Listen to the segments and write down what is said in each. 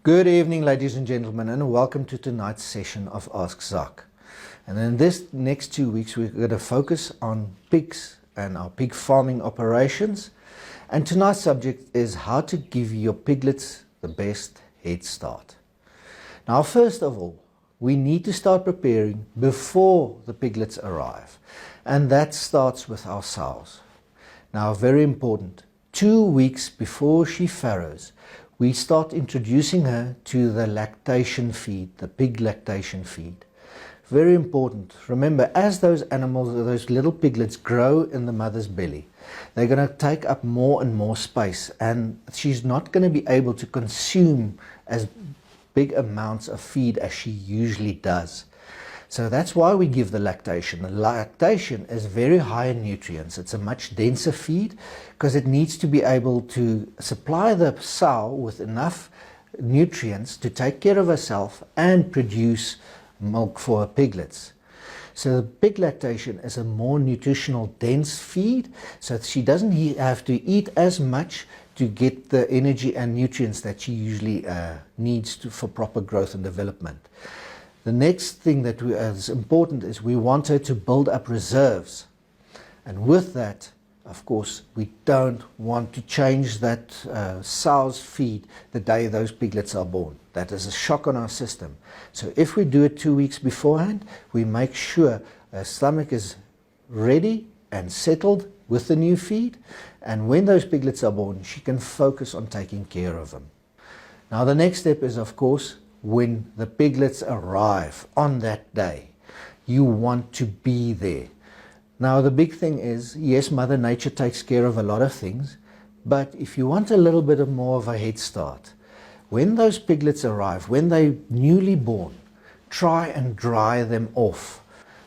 Good evening, ladies and gentlemen, and welcome to tonight's session of Ask Zak. And in this next 2 weeks, we're going to focus on pigs and our pig farming operations. And tonight's subject is how to give your piglets the best head start. Now, first of all, we need to start preparing before the piglets arrive. And that starts with our sows. Now, very important, 2 weeks before she farrows, we start introducing her to the lactation feed, the pig lactation feed. Very important. Remember, as those animals, those little piglets grow in the mother's belly, they're going to take up more and more space, and she's not going to be able to consume as big amounts of feed as she usually does. So that's why we give the lactation. The lactation is very high in nutrients. It's a much denser feed because it needs to be able to supply the sow with enough nutrients to take care of herself and produce milk for her piglets. So the pig lactation is a more nutritional dense feed, so she doesn't have to eat as much to get the energy and nutrients that she usually needs for proper growth and development. The next thing that is important is we want her to build up reserves. And with that, of course, we don't want to change that sow's feed the day those piglets are born. That is a shock on our system. So if we do it 2 weeks beforehand, we make sure her stomach is ready and settled with the new feed. And when those piglets are born, she can focus on taking care of them. Now the next step is, of course, when the piglets arrive on that day, you want to be there. Now the big thing is, yes, Mother Nature takes care of a lot of things, but if you want a little bit more of a head start, when those piglets arrive, when they're newly born, try and dry them off.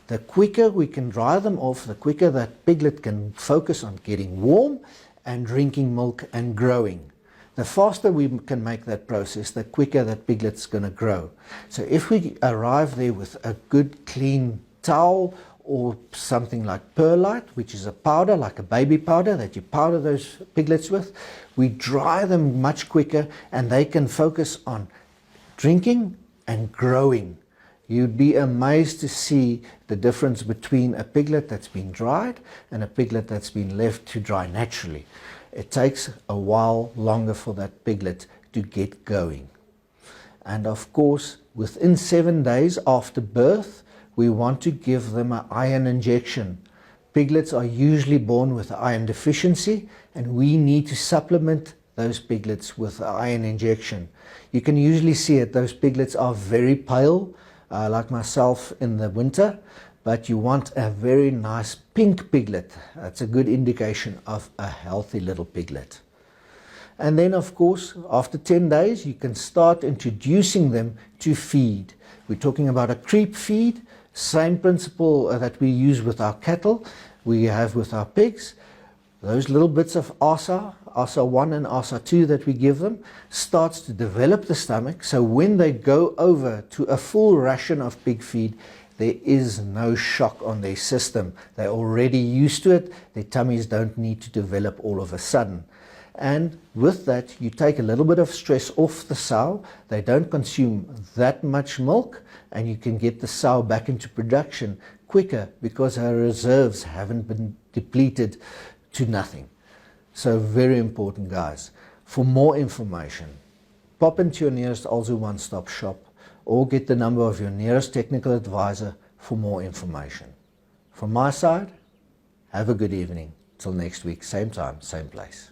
The quicker we can dry them off, the quicker that piglet can focus on getting warm and drinking milk and growing. The faster we can make that process, the quicker that piglet's going to grow. So if we arrive there with a good clean towel or something like perlite, which is a powder, like a baby powder that you powder those piglets with, we dry them much quicker and they can focus on drinking and growing. You'd be amazed to see the difference between a piglet that's been dried and a piglet that's been left to dry naturally. It takes a while longer for that piglet to get going. And of course, within 7 days after birth, we want to give them an iron injection. Piglets are usually born with iron deficiency, and we need to supplement those piglets with an iron injection. You can usually see it, those piglets are very pale, like myself in the winter, but you want a very nice pink piglet. That's a good indication of a healthy little piglet. And then, of course, after 10 days, you can start introducing them to feed. We're talking about a creep feed, same principle that we use with our cattle, we have with our pigs. Those little bits of ASA 1 and ASA 2 that we give them starts to develop the stomach, so when they go over to a full ration of pig feed, there is no shock on their system. They're already used to it. Their tummies don't need to develop all of a sudden. And with that, you take a little bit of stress off the sow. They don't consume that much milk, and you can get the sow back into production quicker because her reserves haven't been depleted to nothing. So very important, guys. For more information, pop into your nearest Alzu one-stop shop or get the number of your nearest technical advisor for more information. From my side, have a good evening. Till next week, same time, same place.